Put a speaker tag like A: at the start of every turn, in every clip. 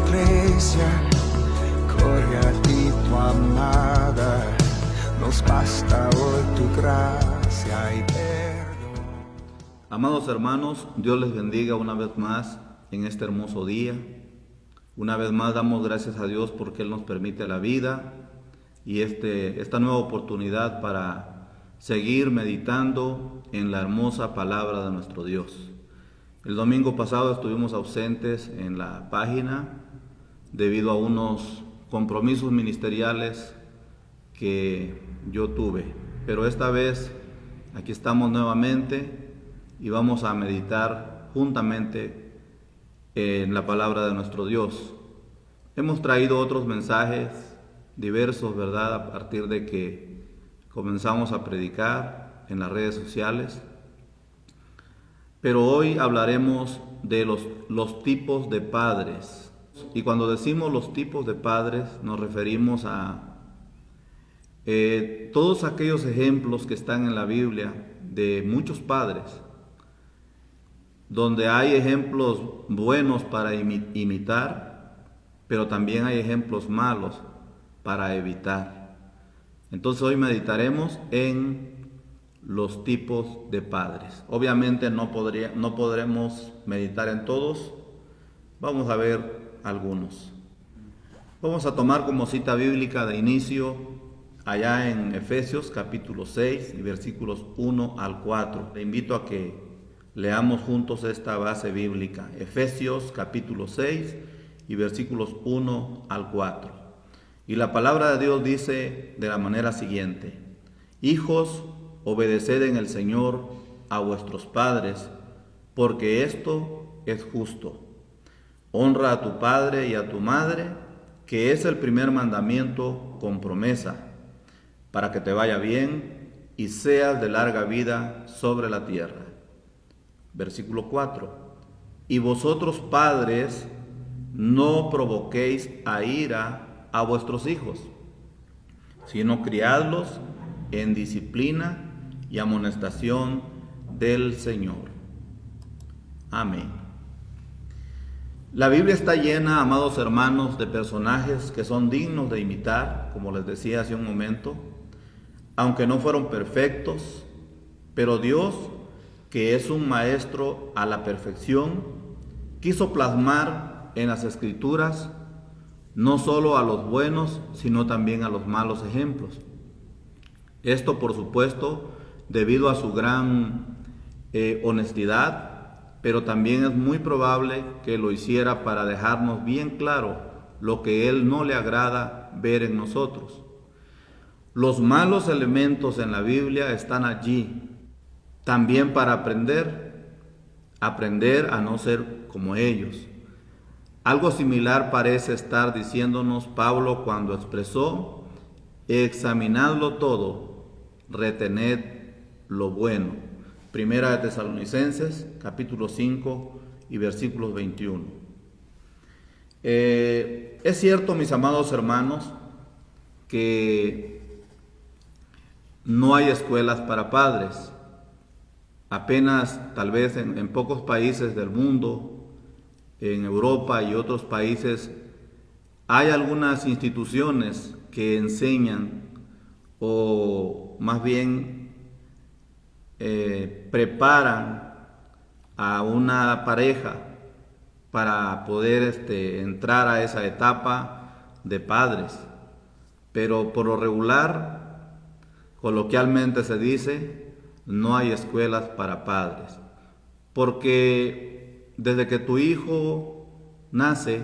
A: iglesia corre a ti tu amada, nos basta hoy tu gracia y perdón.
B: Amados hermanos, Dios les bendiga una vez más en este hermoso día. Una vez más damos gracias a Dios porque Él nos permite la vida y esta nueva oportunidad para seguir meditando en la hermosa palabra de nuestro Dios. El domingo pasado estuvimos ausentes en la página debido a unos compromisos ministeriales que yo tuve, pero esta vez aquí estamos nuevamente y vamos a meditar juntamente en la palabra de nuestro Dios. Hemos traído otros mensajes diversos, ¿verdad? A partir de que comenzamos a predicar en las redes sociales. Pero hoy hablaremos de los tipos de padres. Y cuando decimos los tipos de padres, nos referimos a todos aquellos ejemplos que están en la Biblia de muchos padres, donde hay ejemplos buenos para imitar, pero también hay ejemplos malos para evitar. Entonces hoy meditaremos en los tipos de padres. Obviamente no podremos meditar en todos, vamos a ver algunos. Vamos a tomar como cita bíblica de inicio allá en Efesios capítulo 6 y versículos 1 al 4. Le invito a que leamos juntos esta base bíblica, Efesios capítulo 6 y versículos 1 al 4. Y la palabra de Dios dice de la manera siguiente: Hijos, obedeced en el Señor a vuestros padres, porque esto es justo. Honra a tu padre y a tu madre, que es el primer mandamiento con promesa, para que te vaya bien y seas de larga vida sobre la tierra. Versículo 4. Y vosotros padres, no provoquéis a ira a vuestros hijos, sino criadlos en disciplina y amonestación del Señor. Amén. La Biblia está llena, amados hermanos, de personajes que son dignos de imitar, como les decía hace un momento, aunque no fueron perfectos, pero Dios, que es un maestro a la perfección, quiso plasmar en las Escrituras no solo a los buenos, sino también a los malos ejemplos. Esto, por supuesto, debido a su gran honestidad, pero también es muy probable que lo hiciera para dejarnos bien claro lo que Él no le agrada ver en nosotros. Los malos elementos en la Biblia están allí también para aprender a no ser como ellos. Algo similar parece estar diciéndonos Pablo cuando expresó: examinadlo todo, retened lo bueno. Primera de Tesalonicenses, capítulo 5 y versículos 21. Es cierto, mis amados hermanos, que no hay escuelas para padres. Apenas, tal vez en pocos países del mundo, en Europa y otros países, hay algunas instituciones que enseñan o más bien preparan a una pareja para poder entrar a esa etapa de padres. Pero por lo regular, coloquialmente se dice, no hay escuelas para padres, porque desde que tu hijo nace,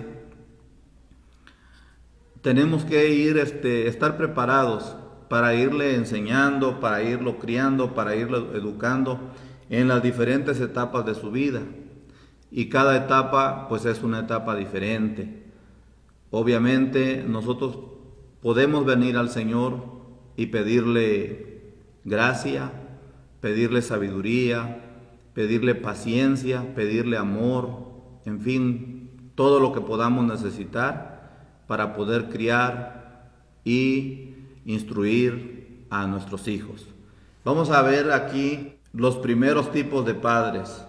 B: tenemos que estar preparados para irle enseñando, para irlo criando, para irlo educando en las diferentes etapas de su vida. Y cada etapa pues es una etapa diferente. Obviamente nosotros podemos venir al Señor y pedirle gracia, pedirle sabiduría, pedirle paciencia, pedirle amor, en fin, todo lo que podamos necesitar para poder criar y instruir a nuestros hijos. Vamos a ver aquí los primeros tipos de padres.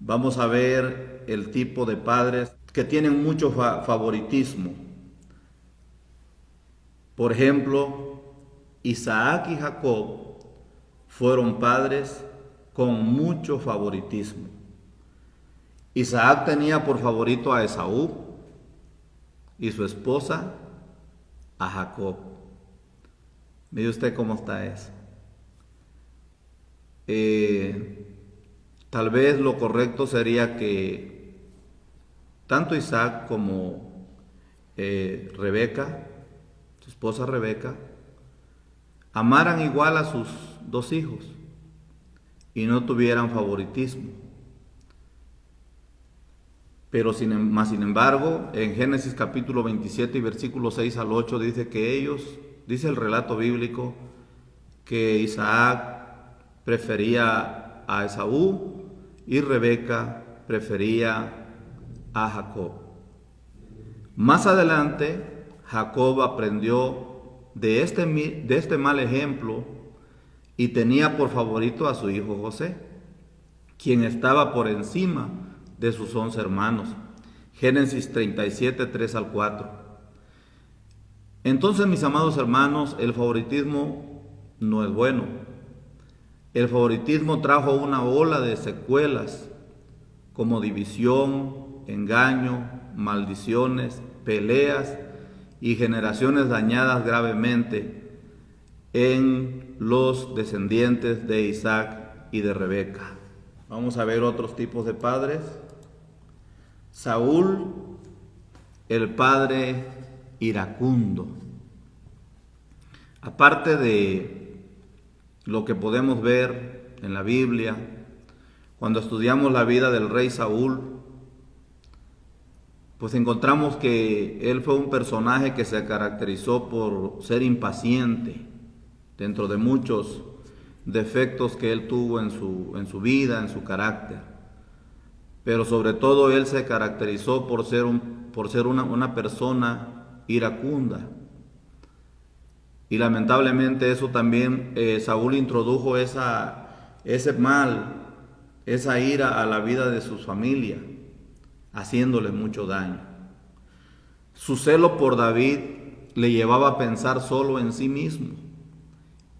B: Vamos a ver el tipo de padres que tienen mucho favoritismo. Por ejemplo, Isaac y Jacob fueron padres con mucho favoritismo. Isaac tenía por favorito a Esaú y su esposa a Jacob. Mire usted cómo está eso. Tal vez lo correcto sería que tanto Isaac como Rebeca, su esposa Rebeca, amaran igual a sus dos hijos y no tuvieran favoritismo. Pero sin embargo, en Génesis capítulo 27 y versículo 6 al 8 dice que ellos, dice el relato bíblico, que Isaac prefería a Esaú y Rebeca prefería a Jacob. Más adelante, Jacob aprendió de este mal ejemplo y tenía por favorito a su hijo José, quien estaba por encima de sus 11 hermanos. Génesis 37, 3 al 4. Entonces, mis amados hermanos, el favoritismo no es bueno. El favoritismo trajo una ola de secuelas como división, engaño, maldiciones, peleas y generaciones dañadas gravemente en los descendientes de Isaac y de Rebeca. Vamos a ver otros tipos de padres. Saúl, el padre iracundo. Aparte de lo que podemos ver en la Biblia, cuando estudiamos la vida del rey Saúl, pues encontramos que él fue un personaje que se caracterizó por ser impaciente, dentro de muchos defectos que él tuvo en su vida, en su carácter. Pero sobre todo él se caracterizó por ser una persona iracunda. Y lamentablemente eso también, Saúl introdujo ese mal, esa ira a la vida de su familia, haciéndole mucho daño. Su celo por David le llevaba a pensar solo en sí mismo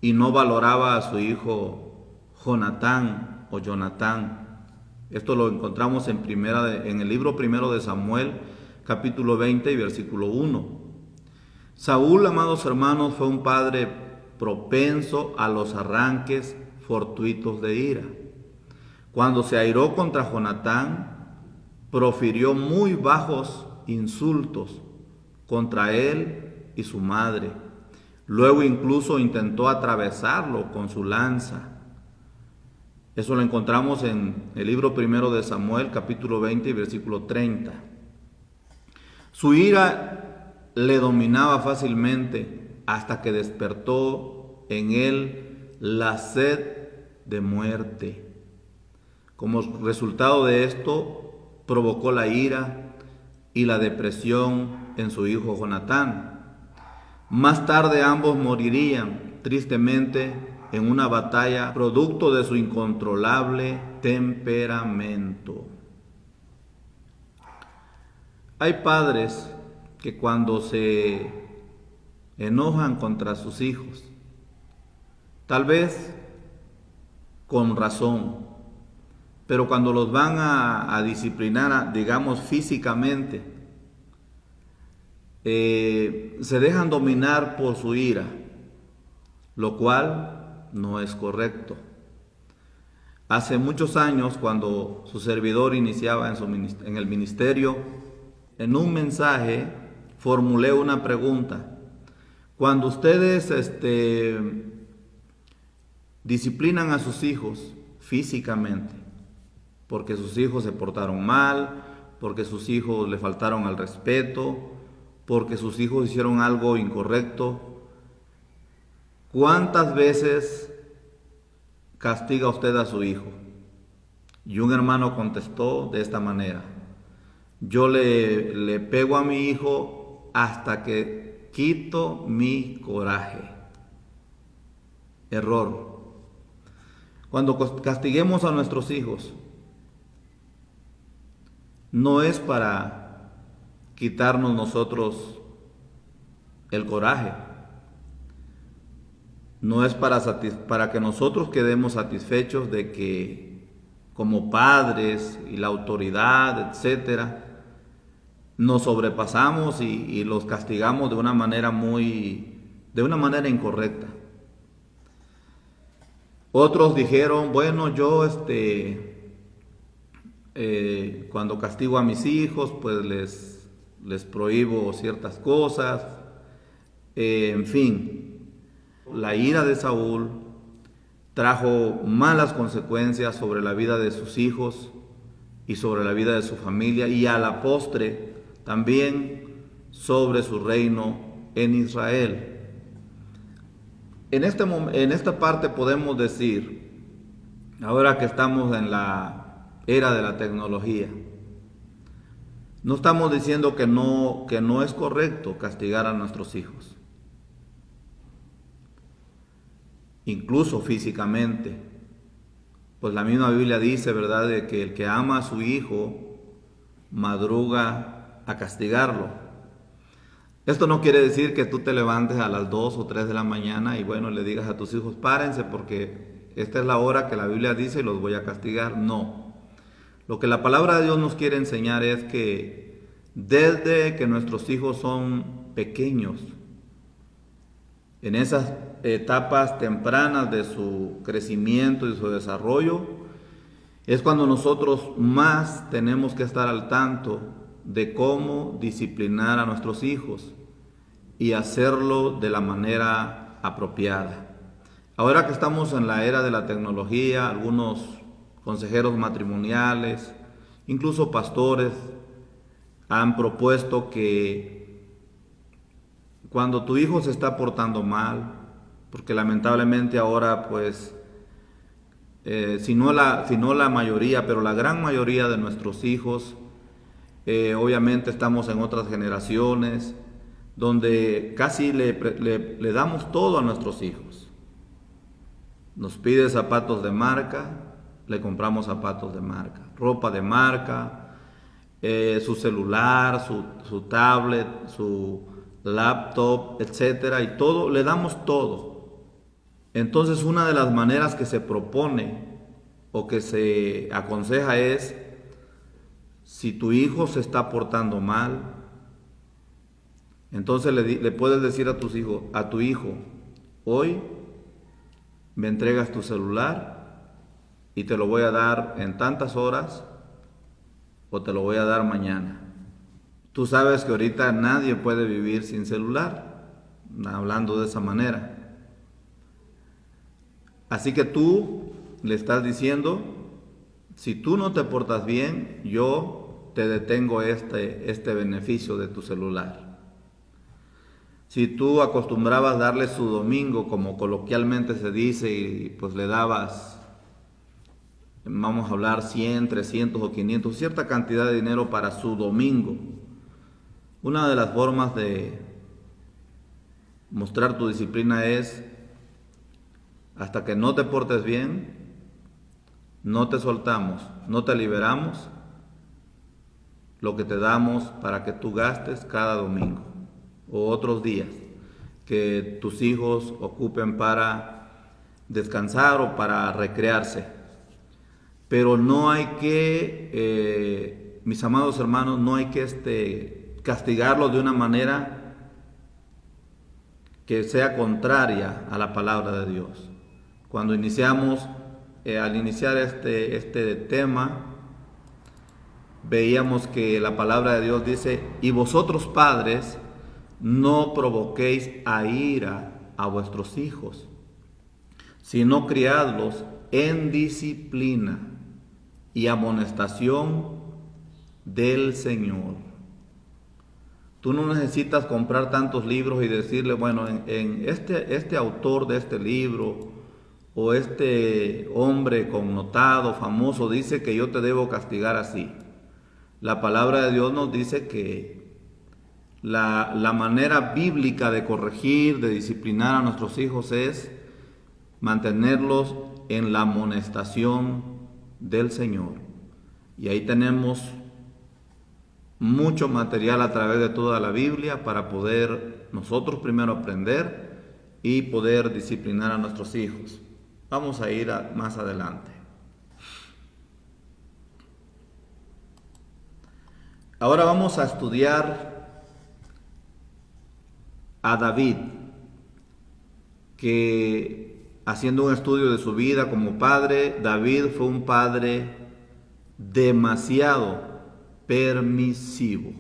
B: y no valoraba a su hijo Jonatán o Jonatán. Esto lo encontramos en el libro primero de Samuel, capítulo 20 y versículo 1. Saúl, amados hermanos, fue un padre propenso a los arranques fortuitos de ira. Cuando se airó contra Jonatán, profirió muy bajos insultos contra él y su madre. Luego incluso intentó atravesarlo con su lanza. Eso lo encontramos en el libro primero de Samuel, capítulo 20 y versículo 30. Su ira le dominaba fácilmente hasta que despertó en él la sed de muerte. Como resultado de esto, provocó la ira y la depresión en su hijo Jonatán. Más tarde ambos morirían tristemente en una batalla producto de su incontrolable temperamento. Hay padres que cuando se enojan contra sus hijos, tal vez con razón, pero cuando los van a disciplinar, digamos físicamente, se dejan dominar por su ira, lo cual no es correcto. Hace muchos años, cuando su servidor iniciaba en el ministerio, en un mensaje formulé una pregunta. Cuando ustedes disciplinan a sus hijos físicamente, porque sus hijos se portaron mal, porque sus hijos le faltaron al respeto, porque sus hijos hicieron algo incorrecto, ¿cuántas veces castiga usted a su hijo? Y un hermano contestó de esta manera: yo le pego a mi hijo hasta que quito mi coraje. Error. Cuando castiguemos a nuestros hijos, no es para quitarnos nosotros el coraje. No es para que nosotros quedemos satisfechos de que como padres y la autoridad, etcétera, nos sobrepasamos y los castigamos de una manera incorrecta. Otros dijeron, bueno, yo cuando castigo a mis hijos, pues les prohíbo ciertas cosas, en fin. La ira de Saúl trajo malas consecuencias sobre la vida de sus hijos y sobre la vida de su familia, y a la postre también sobre su reino en Israel. En esta parte podemos decir, ahora que estamos en la era de la tecnología, no estamos diciendo que no es correcto castigar a nuestros hijos, incluso físicamente, pues la misma Biblia dice, ¿verdad?, de que el que ama a su hijo madruga a castigarlo. Esto no quiere decir que tú te levantes a las 2 o 3 de la mañana y bueno, le digas a tus hijos, párense porque esta es la hora que la Biblia dice y los voy a castigar. No. Lo que la palabra de Dios nos quiere enseñar es que desde que nuestros hijos son pequeños, en esas etapas tempranas de su crecimiento y su desarrollo, es cuando nosotros más tenemos que estar al tanto de cómo disciplinar a nuestros hijos y hacerlo de la manera apropiada. Ahora que estamos en la era de la tecnología, algunos consejeros matrimoniales, incluso pastores, han propuesto que cuando tu hijo se está portando mal, porque lamentablemente ahora pues, si no la mayoría, pero la gran mayoría de nuestros hijos, obviamente estamos en otras generaciones, donde casi le damos todo a nuestros hijos. Nos pide zapatos de marca, le compramos zapatos de marca, ropa de marca, su celular, su tablet, su laptop, etcétera, y todo, le damos todo. Entonces, una de las maneras que se propone o que se aconseja es, si tu hijo se está portando mal, entonces le puedes decir a tu hijo, hoy me entregas tu celular y te lo voy a dar en tantas horas o te lo voy a dar mañana. Tú sabes que ahorita nadie puede vivir sin celular, hablando de esa manera. Así que tú le estás diciendo, si tú no te portas bien, yo te detengo este beneficio de tu celular. Si tú acostumbrabas darle su domingo, como coloquialmente se dice, y pues le dabas, vamos a hablar 100, 300 o 500, cierta cantidad de dinero para su domingo. Una de las formas de mostrar tu disciplina es, hasta que no te portes bien, no te soltamos, no te liberamos lo que te damos para que tú gastes cada domingo o otros días que tus hijos ocupen para descansar o para recrearse. Pero no hay que, mis amados hermanos, no hay que castigarlo de una manera que sea contraria a la palabra de Dios. Cuando al iniciar este tema, veíamos que la palabra de Dios dice, y vosotros padres, no provoquéis a ira a vuestros hijos, sino criadlos en disciplina y amonestación del Señor. Tú no necesitas comprar tantos libros y decirle, bueno, en este autor de este libro o este hombre connotado, famoso, dice que yo te debo castigar así. La palabra de Dios nos dice que la manera bíblica de corregir, de disciplinar a nuestros hijos es mantenerlos en la amonestación del Señor. Y ahí tenemos mucho material a través de toda la Biblia para poder nosotros primero aprender y poder disciplinar a nuestros hijos. Vamos a ir más adelante. Ahora vamos a estudiar a David, que haciendo un estudio de su vida como padre, David fue un padre demasiado permisivo.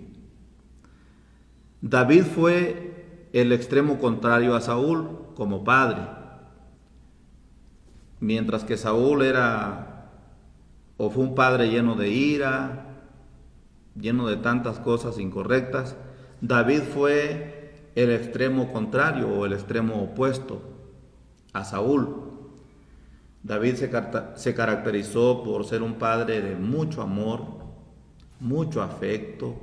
B: David fue el extremo contrario a Saúl como padre. Mientras que Saúl fue un padre lleno de ira, lleno de tantas cosas incorrectas, David fue el extremo contrario o el extremo opuesto a Saúl. David se caracterizó por ser un padre de mucho amor, mucho afecto,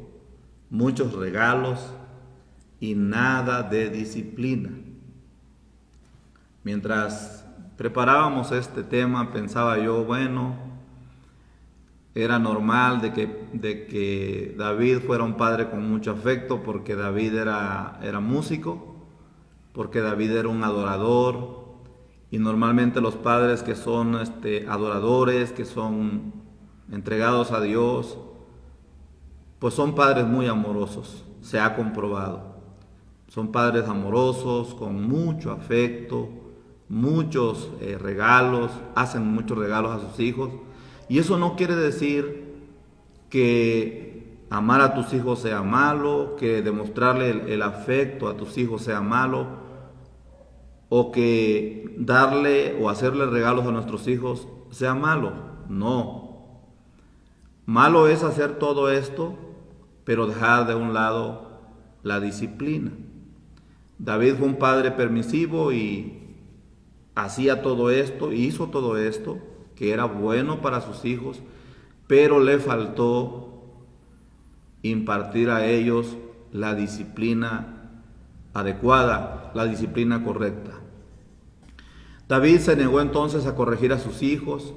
B: muchos regalos y nada de disciplina. Mientras preparábamos este tema, pensaba yo, bueno, era normal de que David fuera un padre con mucho afecto, porque David era músico, porque David era un adorador, y normalmente los padres que son adoradores, que son entregados a Dios, pues son padres muy amorosos, se ha comprobado. Son padres amorosos, con mucho afecto, muchos regalos, hacen muchos regalos a sus hijos. Y eso no quiere decir que amar a tus hijos sea malo, que demostrarle el afecto a tus hijos sea malo, o que darle o hacerle regalos a nuestros hijos sea malo. No. Malo es hacer todo esto, pero dejar de un lado la disciplina. David fue un padre permisivo y hacía todo esto, hizo todo esto, que era bueno para sus hijos, pero le faltó impartir a ellos la disciplina adecuada, la disciplina correcta. David se negó entonces a corregir a sus hijos,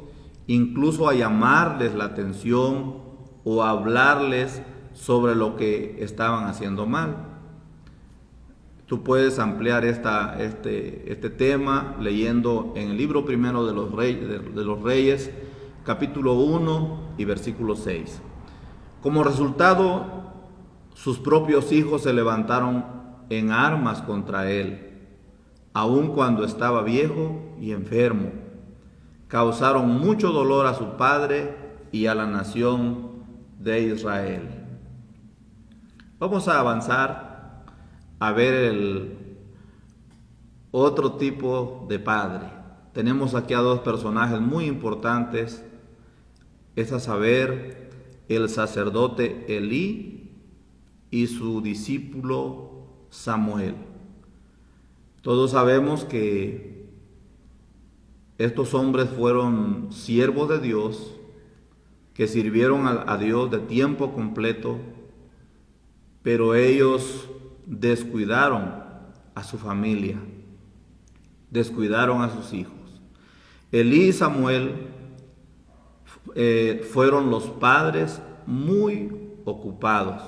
B: incluso a llamarles la atención o a hablarles sobre lo que estaban haciendo mal. Tú puedes ampliar este tema leyendo en el libro primero de los Reyes, capítulo 1 y versículo 6. Como resultado, sus propios hijos se levantaron en armas contra él, aun cuando estaba viejo y enfermo. Causaron mucho dolor a su padre y a la nación de Israel. Vamos a avanzar a ver el otro tipo de padre. Tenemos aquí a dos personajes muy importantes, es a saber, el sacerdote Elí y su discípulo Samuel. Todos sabemos que estos hombres fueron siervos de Dios, que sirvieron a Dios de tiempo completo, pero ellos descuidaron a su familia, descuidaron a sus hijos. Elí y Samuel fueron los padres muy ocupados,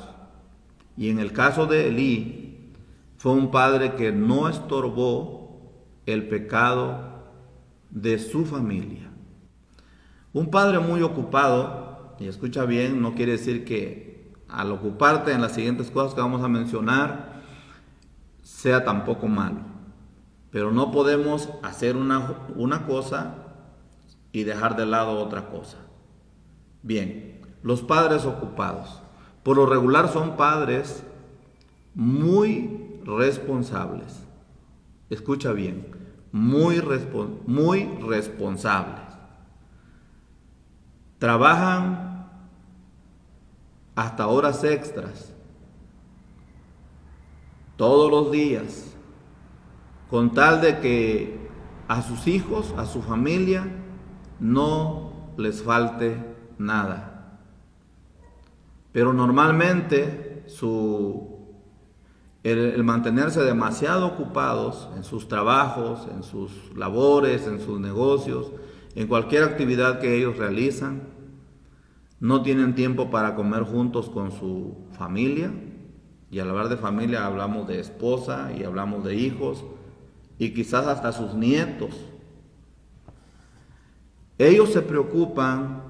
B: y en el caso de Elí fue un padre que no estorbó el pecado de su familia. Un padre muy ocupado, y escucha bien, no quiere decir que al ocuparte en las siguientes cosas que vamos a mencionar sea tampoco malo, pero no podemos hacer una cosa y dejar de lado otra cosa. Bien, los padres ocupados por lo regular son padres muy responsables. Escucha bien, muy responsables. Trabajan hasta horas extras, todos los días, con tal de que a sus hijos, a su familia, no les falte nada. Pero normalmente el mantenerse demasiado ocupados en sus trabajos, en sus labores, en sus negocios, en cualquier actividad que ellos realizan, no tienen tiempo para comer juntos con su familia. Y al hablar de familia hablamos de esposa y hablamos de hijos y quizás hasta sus nietos. Ellos se preocupan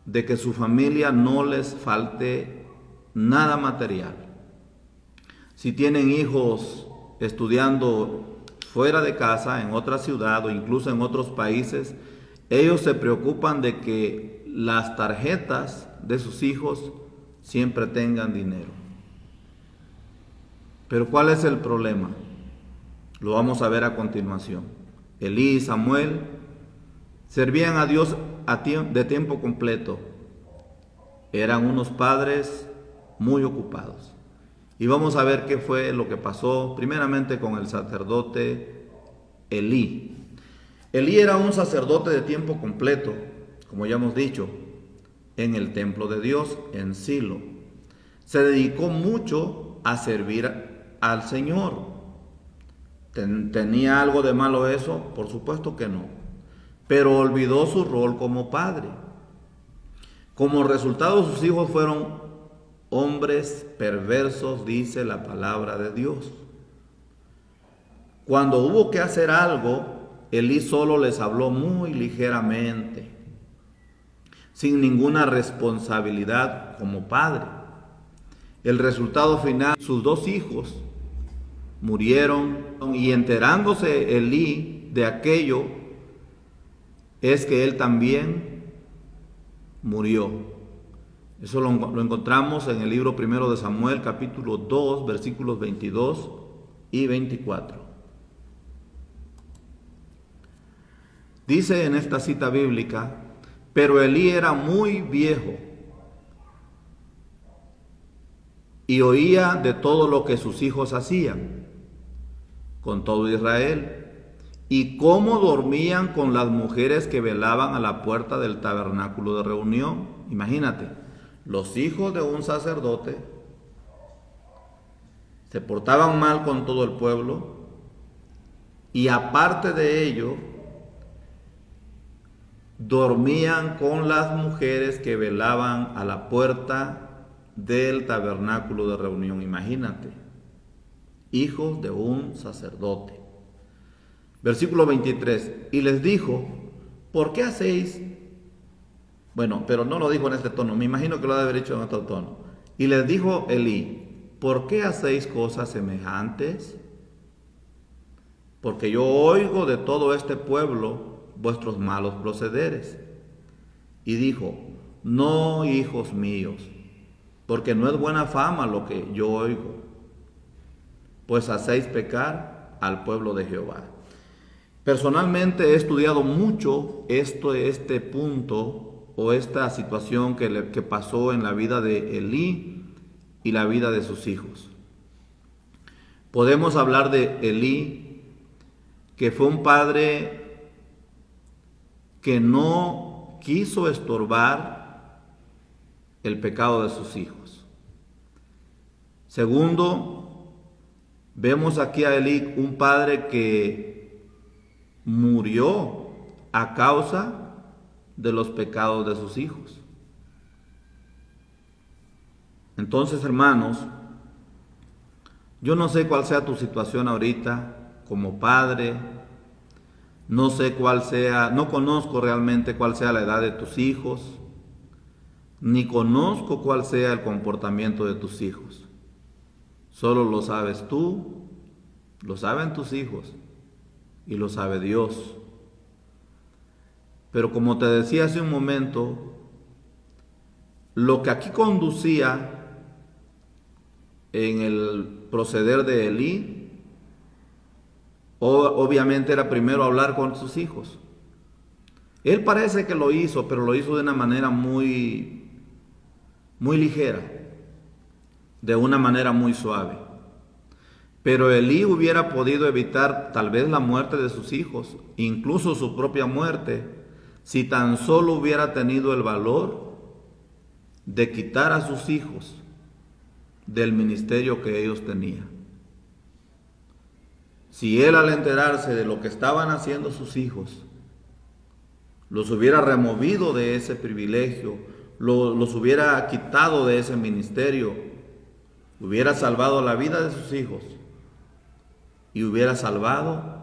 B: de que su familia no les falte nada material. Si tienen hijos estudiando fuera de casa, en otra ciudad o incluso en otros países, ellos se preocupan de que las tarjetas de sus hijos siempre tengan dinero. Pero ¿cuál es el problema? Lo vamos a ver a continuación. Elí y Samuel servían a Dios de tiempo completo. Eran unos padres muy ocupados. Y vamos a ver qué fue lo que pasó primeramente con el sacerdote Elí. Elí era un sacerdote de tiempo completo, como ya hemos dicho, en el templo de Dios, en Silo. Se dedicó mucho a servir al Señor. ¿Tenía algo de malo eso? Por supuesto que no. Pero olvidó su rol como padre. Como resultado, sus hijos fueron hombres perversos, dice la palabra de Dios. Cuando hubo que hacer algo, Elí solo les habló muy ligeramente, sin ninguna responsabilidad como padre. El resultado final, sus dos hijos murieron, y enterándose Elí de aquello, es que él también murió. Eso lo encontramos en el libro primero de Samuel, capítulo 2, versículos 22 y 24. Dice en esta cita bíblica: pero Elí era muy viejo y oía de todo lo que sus hijos hacían con todo Israel, y cómo dormían con las mujeres que velaban a la puerta del tabernáculo de reunión. Imagínate, los hijos de un sacerdote se portaban mal con todo el pueblo, y aparte de ello, dormían con las mujeres que velaban a la puerta del tabernáculo de reunión. Imagínate, hijos de un sacerdote. Versículo 23, y les dijo: ¿por qué hacéis? Bueno, pero no lo dijo en este tono, me imagino que lo ha de haber dicho en otro tono. Y les dijo Elí: ¿por qué hacéis cosas semejantes? Porque yo oigo de todo este pueblo vuestros malos procederes. Y dijo: no, hijos míos, porque no es buena fama lo que yo oigo, pues hacéis pecar al pueblo de Jehová. Personalmente he estudiado mucho este punto o esta situación que pasó en la vida de Elí y la vida de sus hijos. Podemos hablar de Elí, que fue un padre que no quiso estorbar el pecado de sus hijos. Segundo, vemos aquí a Elí, un padre que murió a causa de los pecados de sus hijos. Entonces, hermanos, yo no sé cuál sea tu situación ahorita como padre, no sé cuál sea, no conozco realmente cuál sea la edad de tus hijos, ni conozco cuál sea el comportamiento de tus hijos. Solo lo sabes tú, lo saben tus hijos y lo sabe Dios. Pero como te decía hace un momento, lo que aquí conducía en el proceder de Elí, obviamente era primero hablar con sus hijos. Él parece que lo hizo, pero lo hizo de una manera muy ligera, de una manera muy suave. Pero Elí hubiera podido evitar tal vez la muerte de sus hijos, incluso su propia muerte, si tan solo hubiera tenido el valor de quitar a sus hijos del ministerio que ellos tenían. Si él, al enterarse de lo que estaban haciendo sus hijos, los hubiera removido de ese privilegio los hubiera quitado de ese ministerio, hubiera salvado la vida de sus hijos y hubiera salvado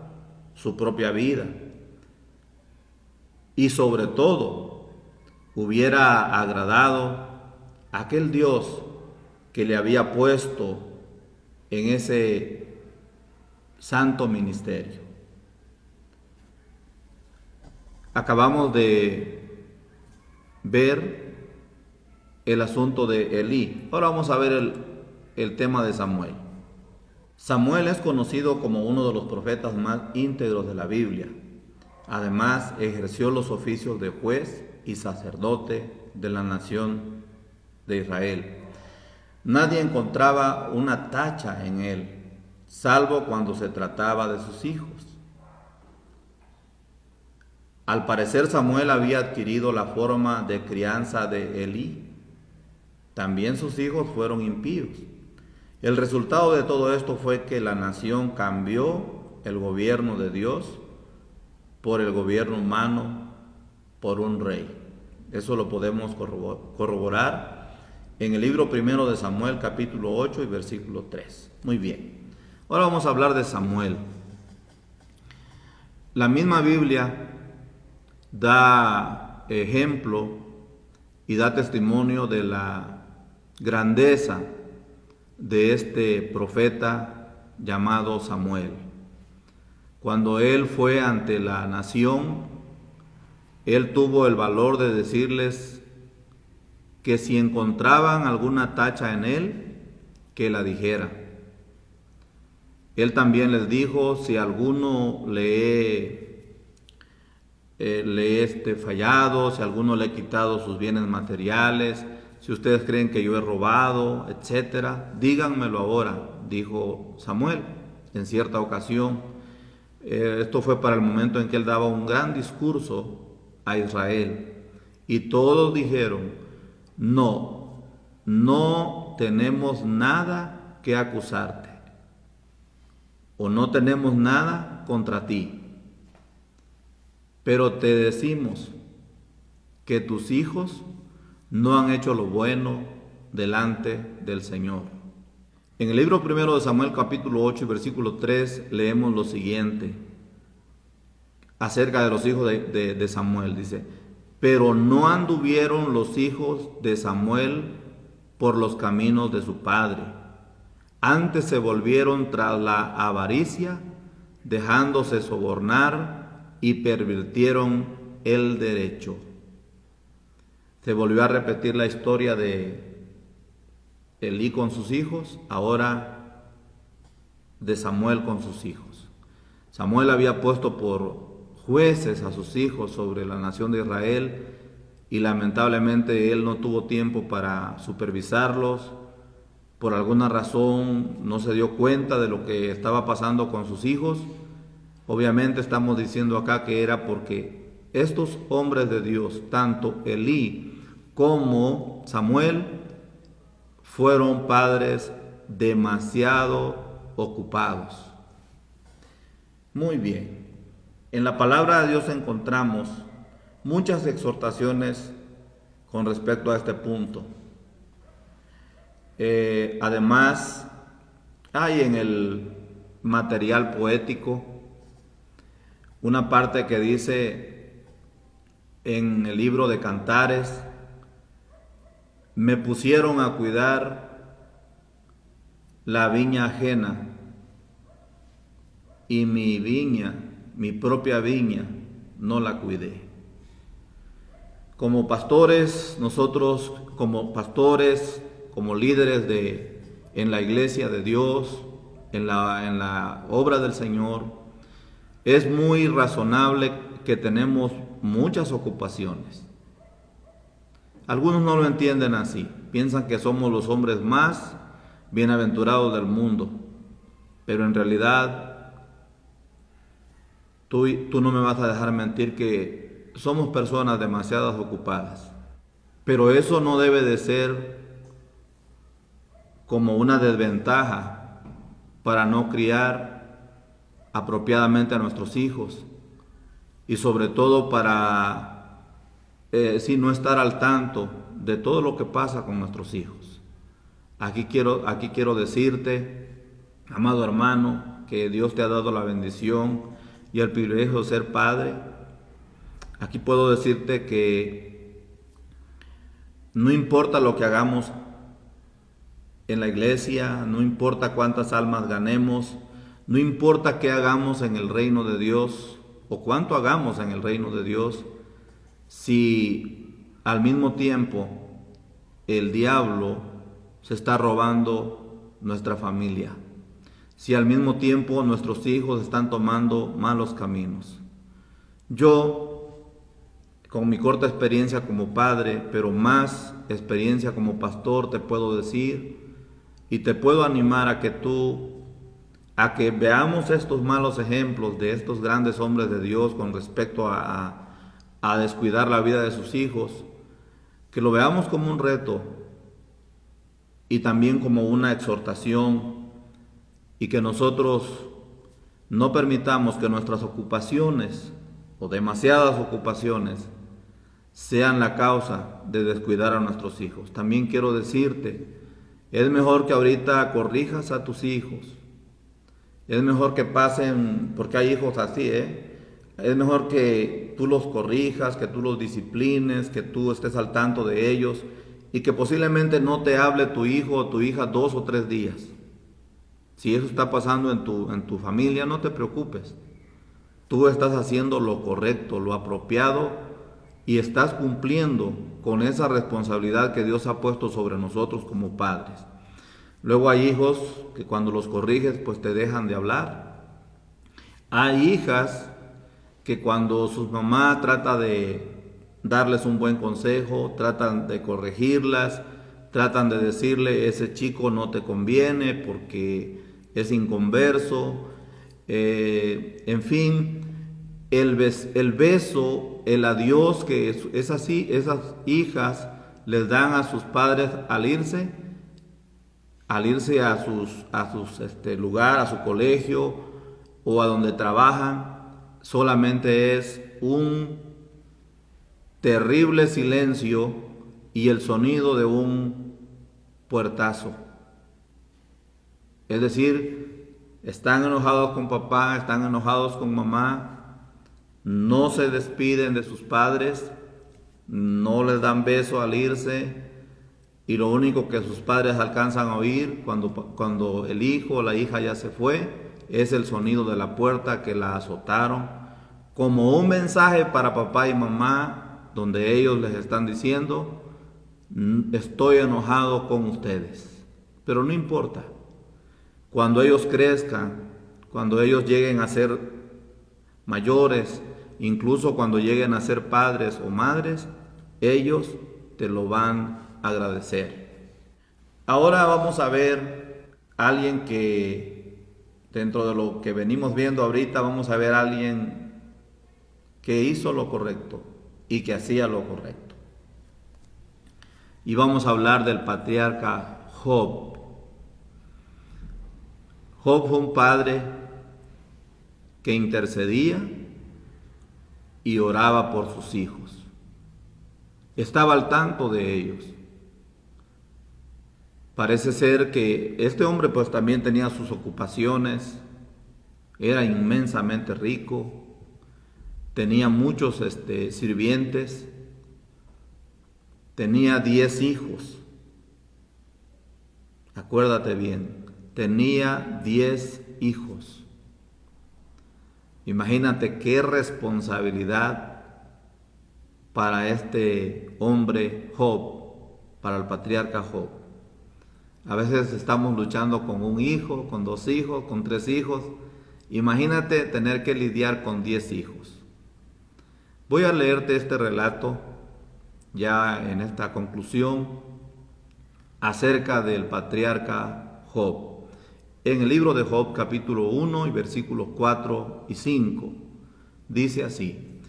B: su propia vida. Y sobre todo, hubiera agradado a aquel Dios que le había puesto en ese santo ministerio. Acabamos de ver el asunto de Elí. Ahora vamos a ver el tema de Samuel. Samuel es conocido como uno de los profetas más íntegros de la Biblia. Además, ejerció los oficios de juez y sacerdote de la nación de Israel. Nadie encontraba una tacha en él, salvo cuando se trataba de sus hijos. Al parecer, Samuel había adquirido la forma de crianza de Elí. También sus hijos fueron impíos. El resultado de todo esto fue que la nación cambió el gobierno de Dios por el gobierno humano, por un rey. Eso lo podemos corroborar en el libro primero de Samuel, capítulo 8 y versículo 3. Muy bien. Ahora vamos a hablar de Samuel. La misma Biblia da ejemplo y da testimonio de la grandeza de este profeta llamado Samuel. Cuando él fue ante la nación, él tuvo el valor de decirles que si encontraban alguna tacha en él, que la dijera. Él también les dijo, si alguno le he fallado, si alguno le he quitado sus bienes materiales, si ustedes creen que yo he robado, etcétera, díganmelo ahora, dijo Samuel en cierta ocasión. Esto fue para el momento en que él daba un gran discurso a Israel. Y todos dijeron, no tenemos nada que acusarte, o no tenemos nada contra ti. Pero te decimos que tus hijos no han hecho lo bueno delante del Señor. En el libro primero de Samuel, capítulo 8 y versículo 3, leemos lo siguiente acerca de los hijos de Samuel. Dice, pero no anduvieron los hijos de Samuel por los caminos de su padre. Antes se volvieron tras la avaricia, dejándose sobornar, y pervirtieron el derecho. Se volvió a repetir la historia de Elí con sus hijos, ahora de Samuel con sus hijos. Samuel había puesto por jueces a sus hijos sobre la nación de Israel y lamentablemente él no tuvo tiempo para supervisarlos. Por alguna razón no se dio cuenta de lo que estaba pasando con sus hijos. Obviamente estamos diciendo acá que era porque estos hombres de Dios, tanto Elí como Samuel, fueron padres demasiado ocupados. Muy bien. En la palabra de Dios encontramos muchas exhortaciones con respecto a este punto. Además, hay en el material poético una parte que dice en el libro de Cantares, me pusieron a cuidar la viña ajena y mi viña, mi propia viña, no la cuidé. Como pastores, nosotros como pastores, como líderes en la iglesia de Dios, en la obra del Señor, es muy razonable que tenemos muchas ocupaciones. Algunos no lo entienden así, piensan que somos los hombres más bienaventurados del mundo, pero en realidad tú no me vas a dejar mentir que somos personas demasiado ocupadas. Pero eso no debe de ser como una desventaja para no criar apropiadamente a nuestros hijos y sobre todo para no estar al tanto de todo lo que pasa con nuestros hijos. Aquí quiero decirte, amado hermano, que Dios te ha dado la bendición y el privilegio de ser padre. Aquí puedo decirte que no importa lo que hagamos en la iglesia, no importa cuántas almas ganemos, no importa qué hagamos en el reino de Dios o cuánto hagamos en el reino de Dios, si al mismo tiempo el diablo se está robando nuestra familia, si al mismo tiempo nuestros hijos están tomando malos caminos. Yo, con mi corta experiencia como padre, pero más experiencia como pastor, te puedo decir y te puedo animar a que veamos estos malos ejemplos de estos grandes hombres de Dios con respecto a descuidar la vida de sus hijos, que lo veamos como un reto y también como una exhortación, y que nosotros no permitamos que nuestras ocupaciones o demasiadas ocupaciones sean la causa de descuidar a nuestros hijos. También quiero decirte, es mejor que ahorita corrijas a tus hijos. Es mejor que pasen, porque hay hijos así, es mejor que tú los corrijas, que tú los disciplines, que tú estés al tanto de ellos y que posiblemente no te hable tu hijo o tu hija 2 o 3 días. Si eso está pasando en tu familia, no te preocupes. Tú estás haciendo lo correcto, lo apropiado y estás cumpliendo con esa responsabilidad que Dios ha puesto sobre nosotros como padres. Luego hay hijos que cuando los corriges pues te dejan de hablar. Hay hijas que cuando su mamá trata de darles un buen consejo, tratan de corregirlas, tratan de decirle ese chico no te conviene porque es inconverso, en fin, el beso, el adiós que es así, esas hijas les dan a sus padres al irse a sus lugar, a su colegio o a donde trabajan, solamente es un terrible silencio y el sonido de un puertazo. Es decir, están enojados con papá, están enojados con mamá, no se despiden de sus padres, no les dan beso al irse, y lo único que sus padres alcanzan a oír cuando el hijo o la hija ya se fue es el sonido de la puerta que la azotaron, como un mensaje para papá y mamá, donde ellos les están diciendo: estoy enojado con ustedes. Pero no importa, cuando ellos crezcan, cuando ellos lleguen a ser mayores, incluso cuando lleguen a ser padres o madres, ellos te lo van a agradecer. Ahora vamos a ver a alguien que, dentro de lo que venimos viendo ahorita, vamos a ver a alguien que hizo lo correcto y que hacía lo correcto. Y vamos a hablar del patriarca Job. Job fue un padre que intercedía y oraba por sus hijos. Estaba al tanto de ellos. Parece ser que este hombre pues también tenía sus ocupaciones, era inmensamente rico, tenía muchos sirvientes, tenía 10 hijos. Acuérdate bien, tenía 10 hijos. Imagínate qué responsabilidad para este hombre Job, para el patriarca Job. A veces estamos luchando con un hijo, con 2 hijos, con 3 hijos. Imagínate tener que lidiar con 10 hijos. Voy a leerte este relato ya en esta conclusión acerca del patriarca Job. En el libro de Job, capítulo 1 y versículos 4 y 5, dice así: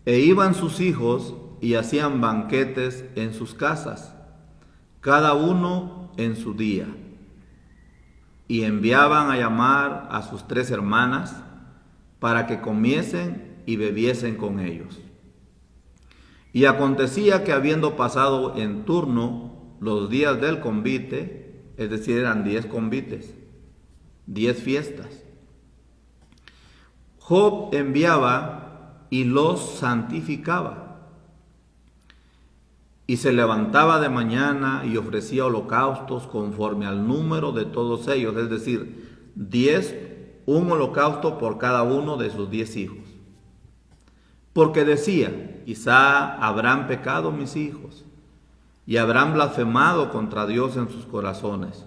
B: E iban sus hijos y hacían banquetes en sus casas, cada uno en su día, y enviaban a llamar a sus 3 hermanas para que comiesen y bebiesen con ellos. Y acontecía que habiendo pasado en turno los días del convite, es decir, eran 10 convites, 10 fiestas, Job enviaba y los santificaba. Y se levantaba de mañana y ofrecía holocaustos conforme al número de todos ellos, es decir, 10, un holocausto por cada uno de sus 10 hijos. Porque decía, quizá habrán pecado mis hijos y habrán blasfemado contra Dios en sus corazones.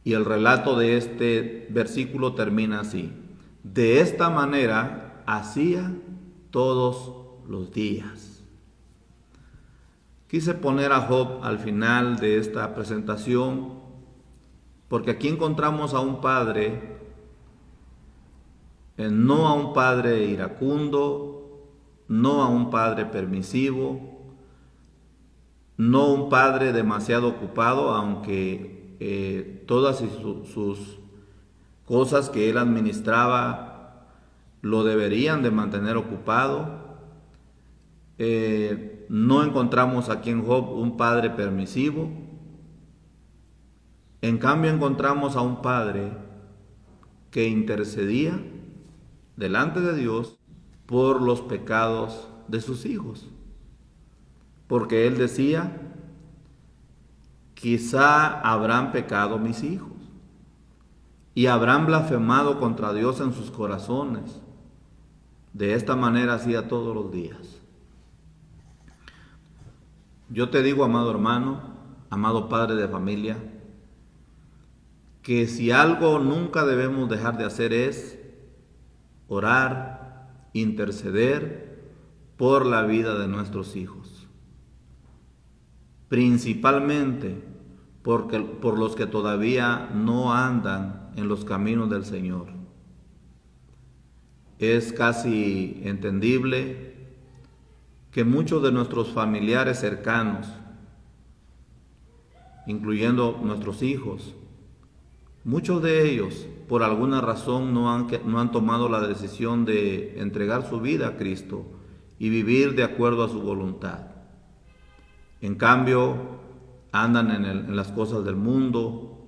B: Y el relato de este versículo termina así: de esta manera hacía todos los días. Quise poner a Job al final de esta presentación porque aquí encontramos a un padre, no a un padre iracundo, no a un padre permisivo, no un padre demasiado ocupado, aunque todas sus cosas que él administraba lo deberían de mantener ocupado. No encontramos aquí en Job un padre permisivo. En cambio encontramos a un padre que intercedía delante de Dios por los pecados de sus hijos. Porque él decía, quizá habrán pecado mis hijos y habrán blasfemado contra Dios en sus corazones. De esta manera hacía todos los días. Yo te digo, amado hermano, amado padre de familia, que si algo nunca debemos dejar de hacer es orar, interceder por la vida de nuestros hijos. Principalmente por los que todavía no andan en los caminos del Señor. Es casi entendible que muchos de nuestros familiares cercanos, incluyendo nuestros hijos, muchos de ellos por alguna razón no han tomado la decisión de entregar su vida a Cristo y vivir de acuerdo a su voluntad. En cambio, andan en las cosas del mundo,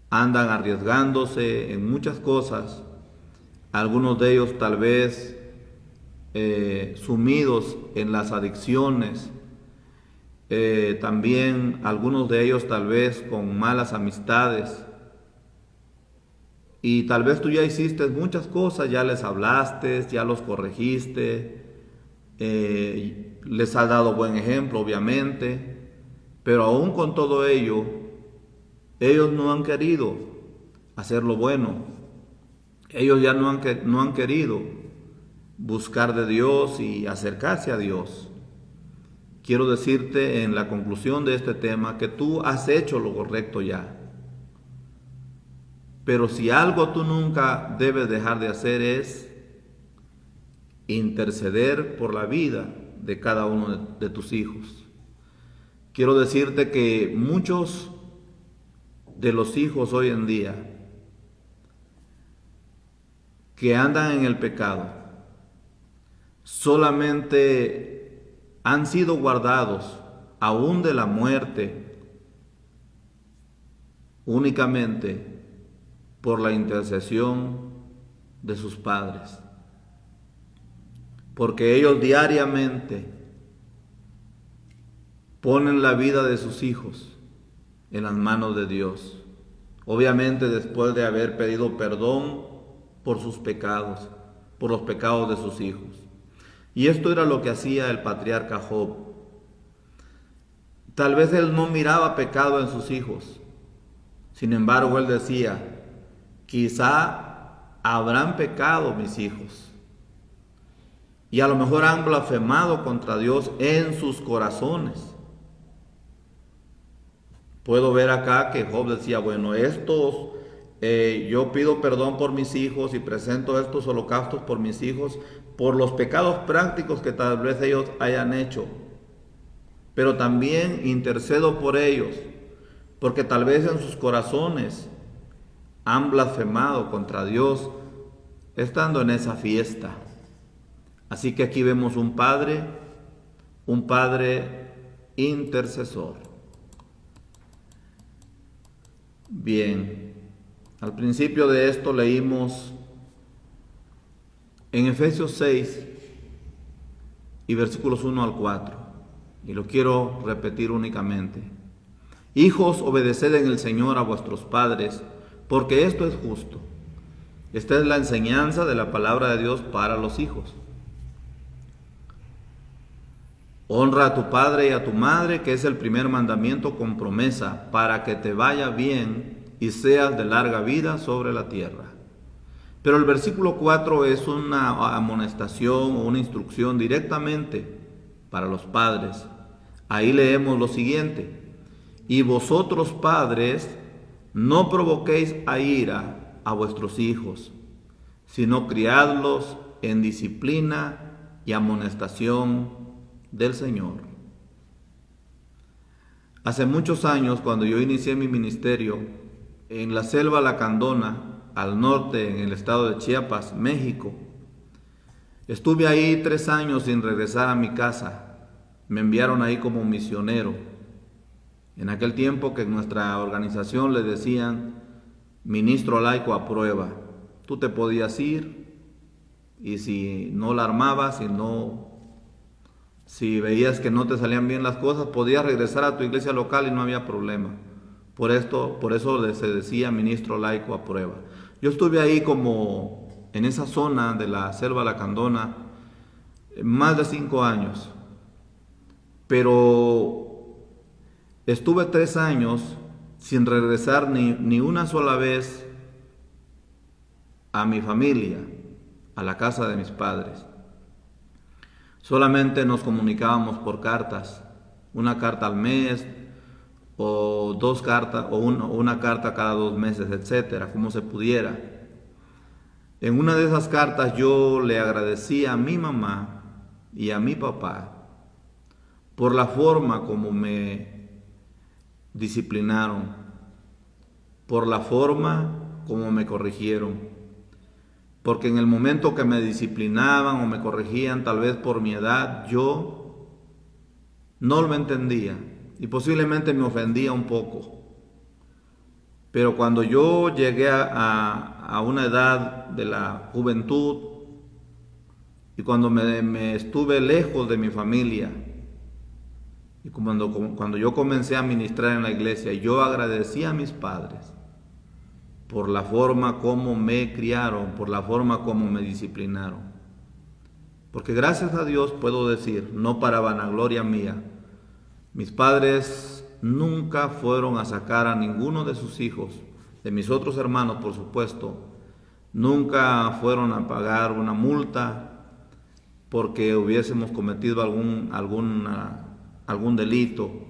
B: andan arriesgándose en muchas cosas, algunos de ellos tal vez sumidos en las adicciones, también algunos de ellos tal vez con malas amistades, y tal vez tú ya hiciste muchas cosas, ya les hablaste, ya los corregiste, les has dado buen ejemplo obviamente, pero aún con todo ello, ellos no han querido hacer lo bueno, ellos ya no han querido buscar de Dios y acercarse a Dios. Quiero decirte en la conclusión de este tema que tú has hecho lo correcto ya. Pero si algo tú nunca debes dejar de hacer es interceder por la vida de cada uno de tus hijos. Quiero decirte que muchos de los hijos hoy en día que andan en el pecado solamente han sido guardados aún de la muerte únicamente por la intercesión de sus padres, porque ellos diariamente ponen la vida de sus hijos en las manos de Dios, obviamente después de haber pedido perdón por sus pecados, por los pecados de sus hijos. Y esto era lo que hacía el patriarca Job. Tal vez él no miraba pecado en sus hijos, sin embargo él decía, quizá habrán pecado mis hijos y a lo mejor han blasfemado contra Dios en sus corazones. Puedo ver acá que Job decía, bueno, yo pido perdón por mis hijos y presento estos holocaustos por mis hijos, por los pecados prácticos que tal vez ellos hayan hecho, pero también intercedo por ellos, porque tal vez en sus corazones han blasfemado contra Dios estando en esa fiesta. Así que aquí vemos un padre un Padre intercesor. Bien, al principio de esto leímos en Efesios 6 y versículos 1 al 4, y lo quiero repetir únicamente. Hijos, obedeced en el Señor a vuestros padres, porque esto es justo. Esta es la enseñanza de la palabra de Dios para los hijos. Honra a tu padre y a tu madre, que es el primer mandamiento con promesa, para que te vaya bien y seas de larga vida sobre la tierra. Pero el versículo 4 es una amonestación o una instrucción directamente para los padres. Ahí leemos lo siguiente: y vosotros padres, no provoquéis a ira a vuestros hijos, sino criadlos en disciplina y amonestación del Señor. Hace muchos años, cuando yo inicié mi ministerio en la selva Lacandona, al norte, en el estado de Chiapas, México, estuve ahí 3 años sin regresar a mi casa. Me enviaron ahí como misionero. En aquel tiempo que en nuestra organización le decían ministro laico a prueba. Tú te podías ir y si no la armabas, si veías que no te salían bien las cosas, podías regresar a tu iglesia local y no había problema. Por eso se decía ministro laico a prueba. Yo estuve ahí como en esa zona de la selva Lacandona más de 5 años, pero estuve 3 años sin regresar ni una sola vez a mi familia, a la casa de mis padres. Solamente nos comunicábamos por cartas, una carta al mes, o 2 cartas, o una carta cada 2 meses, etcétera, como se pudiera. En una de esas cartas yo le agradecí a mi mamá y a mi papá por la forma como me disciplinaron, por la forma como me corrigieron, porque en el momento que me disciplinaban o me corregían, tal vez por mi edad, yo no lo entendía y posiblemente me ofendía un poco. Pero cuando yo llegué a una edad de la juventud y cuando me estuve lejos de mi familia y cuando yo comencé a ministrar en la iglesia, yo agradecí a mis padres por la forma como me criaron, por la forma como me disciplinaron. Porque gracias a Dios puedo decir, no para vanagloria mía, mis padres nunca fueron a sacar a ninguno de sus hijos, de mis otros hermanos por supuesto, nunca fueron a pagar una multa porque hubiésemos cometido algún delito.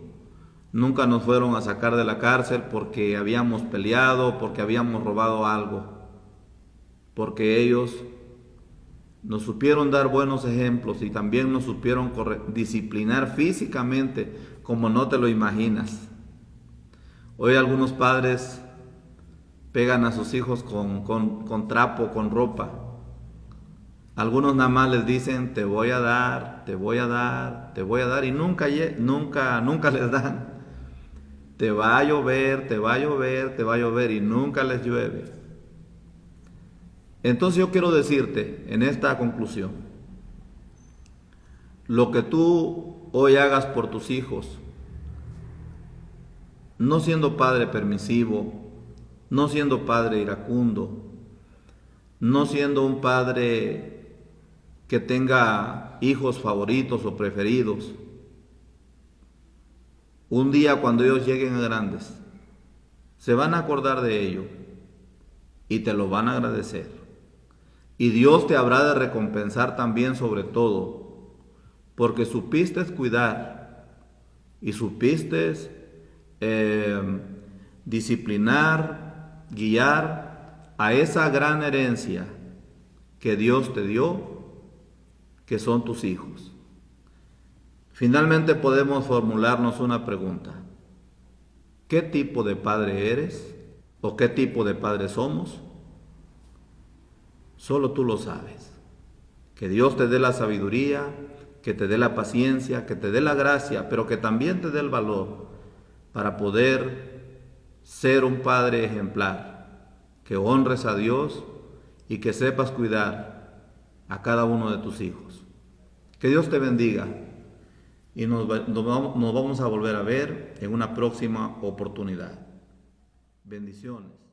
B: Nunca nos fueron a sacar de la cárcel porque habíamos peleado, porque habíamos robado algo, porque ellos nos supieron dar buenos ejemplos y también nos supieron disciplinar físicamente como no te lo imaginas. Hoy algunos padres pegan a sus hijos con trapo, con ropa. Algunos nada más les dicen te voy a dar, te voy a dar, te voy a dar y nunca les dan. Te va a llover, te va a llover, te va a llover y nunca les llueve. Entonces yo quiero decirte en esta conclusión, lo que tú hoy hagas por tus hijos, no siendo padre permisivo, no siendo padre iracundo, no siendo un padre que tenga hijos favoritos o preferidos, un día cuando ellos lleguen a grandes, se van a acordar de ello y te lo van a agradecer. Y Dios te habrá de recompensar también sobre todo, porque supiste cuidar y supiste disciplinar, guiar a esa gran herencia que Dios te dio, que son tus hijos. Finalmente podemos formularnos una pregunta. ¿Qué tipo de padre eres? ¿O qué tipo de padre somos? Solo tú lo sabes. Que Dios te dé la sabiduría, que te dé la paciencia, que te dé la gracia, pero que también te dé el valor para poder ser un padre ejemplar, que honres a Dios y que sepas cuidar a cada uno de tus hijos. Que Dios te bendiga y nos vamos a volver a ver en una próxima oportunidad. Bendiciones.